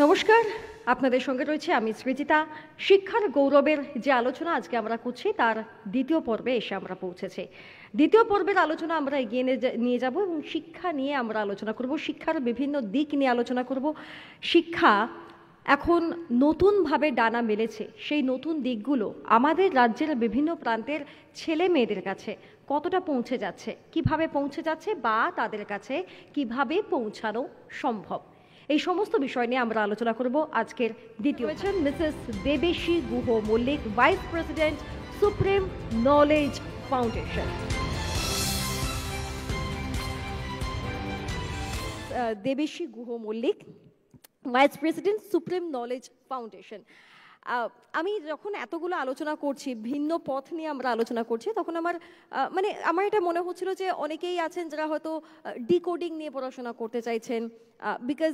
নমস্কার, আপনাদের সঙ্গে রয়েছে আমি সৃজিতা। শিক্ষার গৌরবের যে আলোচনা আজকে আমরা করছি তার দ্বিতীয় পর্বে এসে আমরা পৌঁছেছি। দ্বিতীয় পর্বের আলোচনা আমরা এগিয়ে নিয়ে যাব এবং শিক্ষা নিয়ে আমরা আলোচনা করব, শিক্ষার বিভিন্ন দিক নিয়ে আলোচনা করব। শিক্ষা এখন নতুনভাবে ডানা মেলেছে, সেই নতুন দিকগুলো আমাদের রাজ্যের বিভিন্ন প্রান্তের ছেলে মেয়েদের কাছে কতটা পৌঁছে যাচ্ছে, কিভাবে পৌঁছে যাচ্ছে বা তাদের কাছে কিভাবে পৌঁছানো সম্ভব, এই সমস্ত বিষয় নিয়ে আমরা আলোচনা করব আজকের দ্বিতীয়। Mrs Debeshi Guha Mallick, vice president, supreme knowledge foundation. Debeshi Guha Mallick, vice president, supreme knowledge foundation. আমি যখন এতগুলো আলোচনা করছি, ভিন্ন পথ নিয়ে আমরা আলোচনা করছি, তখন আমার এটা মনে হচ্ছিল যে অনেকেই আছেন যারা হয়তো ডিকোডিং নিয়ে পড়াশোনা করতে চাইছেন, বিকজ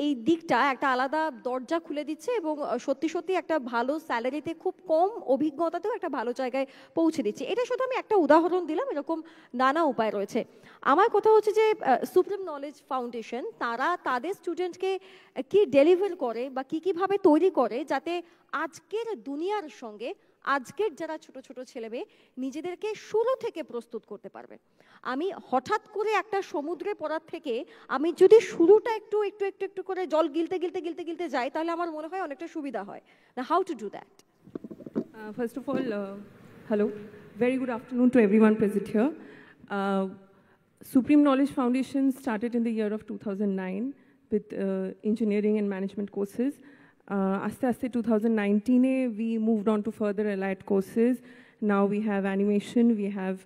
এই দিকটা একটা আলাদা দরজা খুলে দিচ্ছে এবং সত্যি সত্যি একটা ভালো স্যালারিতে খুব কম অভিজ্ঞতাতেও একটা ভালো জায়গায় পৌঁছে দিচ্ছে। এটা শুধু আমি একটা উদাহরণ দিলাম, এরকম নানা উপায় রয়েছে। আমার কথা হচ্ছে যে সুপ্রিম নলেজ ফাউন্ডেশন তারা তাদের স্টুডেন্টকে কি ডেলিভার করে বা কীভাবে তৈরি করে যাতে আজকের দুনিয়ার সঙ্গে আজকের যারা ছোট ছোট ছেলেমেয়ে নিজেদেরকে শুরু থেকে প্রস্তুত করতে পারবে। আমি হঠাৎ করে একটা সমুদ্রে পড়ার থেকে আমি যদি শুরুটা একটু একটু একটু একটু করে জল গিলতে গিলতে গিলতে গিলতে যাই, তাহলে আমার মনে হয় অনেকটা সুবিধা হয়। How to do that? First of all, hello, very good afternoon to everyone present here. Supreme Knowledge Foundation started in the year of 2009 with engineering and management courses. Aste 2019 we moved on to further allied courses. Now we have animation, we have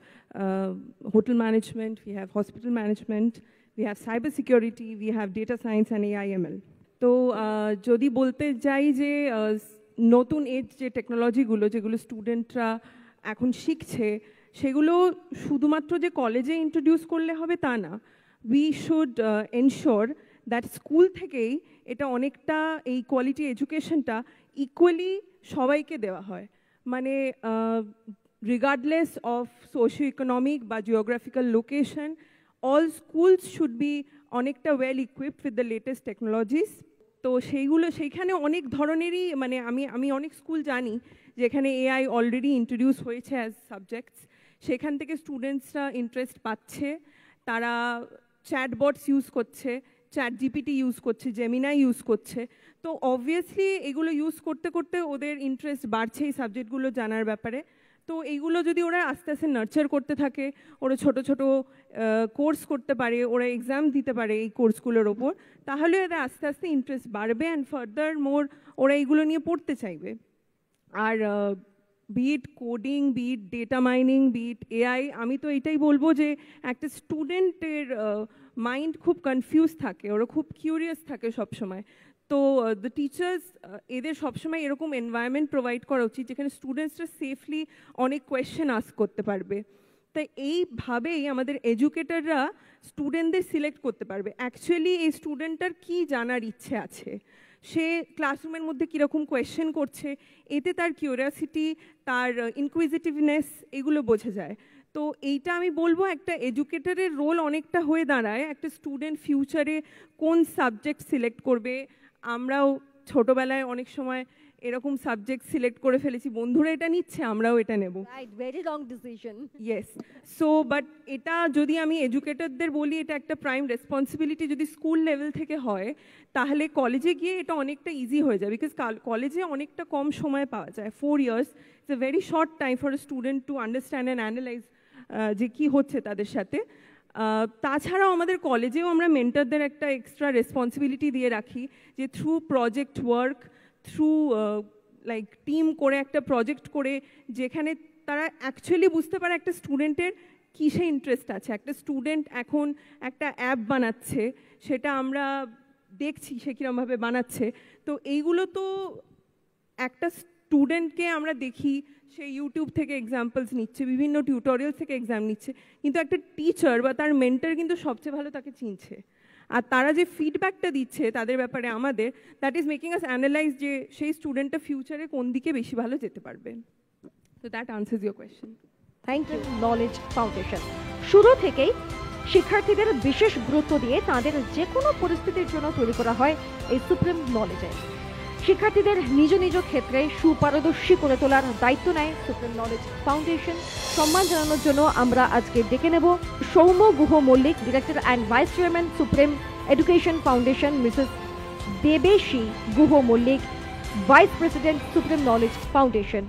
hotel management, we have hospital management, we have cyber security, we have data science and AI/ML. তো যদি বলতে যাই যে নতুন age যে টেকনোলজিগুলো যেগুলো স্টুডেন্টরা এখন শিখছে, সেগুলো শুধুমাত্র যে কলেজে ইন্ট্রোডিউস করলে হবে তা না। We should ensure that school থেকেই এটা অনেকটা এই কোয়ালিটি এডুকেশনটা ইকুয়ালি সবাইকে দেওয়া হয়। মানে রিগার্ডলেস অফ সোশিও ইকোনমিক বা geographical location, all schools should be অনেকটা well equipped with the latest technologies. তো সেইখানে অনেক ধরনেরই আমি অনেক স্কুল জানি যেখানে এআই অলরেডি ইন্ট্রোডিউস হয়েছে অ্যাজ সাবজেক্টস। সেখান থেকে স্টুডেন্টসরা ইন্টারেস্ট পাচ্ছে, তারা চ্যাটবটস ইউজ করছে, ChatGPT ইউজ করছে, জেমিনাই ইউজ করছে। তো অবভিয়াসলি এগুলো ইউজ করতে করতে ওদের ইন্টারেস্ট বাড়ছে এই সাবজেক্টগুলো জানার ব্যাপারে। তো এইগুলো যদি ওরা আস্তে আস্তে নার্চার করতে থাকে, ওরা ছোট ছোট কোর্স করতে পারে, ওরা এক্সাম দিতে পারে এই কোর্সগুলোর ওপর, তাহলে এদের আস্তে আস্তে ইন্টারেস্ট বাড়বে অ্যান্ড ফার্দার মোর ওরা এইগুলো নিয়ে পড়তে চাইবে। আর be it coding, be it data mining, be it AI, আমি তো এটাই বলবো যে একটা স্টুডেন্টের মাইন্ড খুব কনফিউজ থাকে, ওরা খুব কিউরিয়াস থাকে সবসময়। তো দ্য টিচার্স এদের সবসময় এরকম এনভায়রনমেন্ট প্রোভাইড করা উচিত যেখানে স্টুডেন্টসরা সেফলি অনেক কোয়েশ্চেন আস্ক করতে পারবে। তাই এইভাবেই আমাদের এডুকেটররা স্টুডেন্টদের সিলেক্ট করতে পারবে অ্যাকচুয়ালি এই স্টুডেন্টটার কী জানার ইচ্ছে আছে, সে ক্লাসরুমের মধ্যে কীরকম কোয়েশ্চেন করছে, এতে তার কিউরিয়াসিটি, তার ইনকুইজিটিভনেস এগুলো বোঝা যায়। তো এইটা আমি বলবো একটা এডুকেটরের রোল অনেকটা হয়ে দাঁড়ায় একটা স্টুডেন্ট ফিউচারে কোন সাবজেক্ট সিলেক্ট করবে। আমরাও ছোটোবেলায় অনেক সময় এরকম সাবজেক্ট সিলেক্ট করে ফেলেছি, বন্ধুরা এটা নিচ্ছে আমরাও এটা নেব, very wrong decision. Yes. So but এটা যদি আমি এডুকেটরদের বলি, এটা একটা প্রাইম রেসপন্সিবিলিটি যদি স্কুল লেভেল থেকে হয়, তাহলে কলেজে গিয়ে এটা অনেকটা ইজি হয়ে যায়। বিকজ কলেজে অনেকটা কম সময় পাওয়া যায়, 4 years, it's a very short time for a student to understand and analyse যে কী হচ্ছে তাদের সাথে। তাছাড়াও আমাদের কলেজেও আমরা মেন্টরদের একটা এক্সট্রা রেসপন্সিবিলিটি দিয়ে রাখি যে through project work, through like team করে একটা প্রজেক্ট করে যেখানে তারা অ্যাকচুয়ালি বুঝতে পারে একটা স্টুডেন্টের কিসে ইন্টারেস্ট আছে। একটা স্টুডেন্ট এখন একটা অ্যাপ বানাচ্ছে, সেটা আমরা দেখছি সে কীরকমভাবে বানাচ্ছে। তো এইগুলো তো একটা স্টুডেন্টকে আমরা দেখি সে ইউটিউব থেকে এক্সাম্পলস নিচ্ছে, বিভিন্ন টিউটোরিয়াল থেকে এক্সাম নিচ্ছে, কিন্তু একটা টিচার বা তার মেন্টর কিন্তু সবচেয়ে ভালো তাকে চিনছে। আর তারা যে ফিডব্যাকটা দিচ্ছে তাদের ব্যাপারে আমাদের, that is making us analyse যে সেই স্টুডেন্টটা ফিউচারে কোন দিকে বেশি ভালো যেতে পারবে। তো that answers your question. Thank you knowledge foundation. শুরু থেকেই শিক্ষার্থীদের বিশেষ গুরুত্ব দিয়ে তাদের যে কোনো পরিস্থিতির জন্য তৈরি করা হয় এই সুপ্রিম নলেজে। শিক্ষার্থীদের নিজ নিজ ক্ষেত্রে সুপারদর্শী করে তোলার দায়িত্ব নেয় সুপ্রিম নলেজ ফাউন্ডেশন। সম্মান জানানোর জন্য আমরা আজকে ডেকে নেব Soumya Guha Mallick, director and vice chairman supreme education foundation, Mrs Debeshi Guha Mallick, vice president supreme knowledge foundation.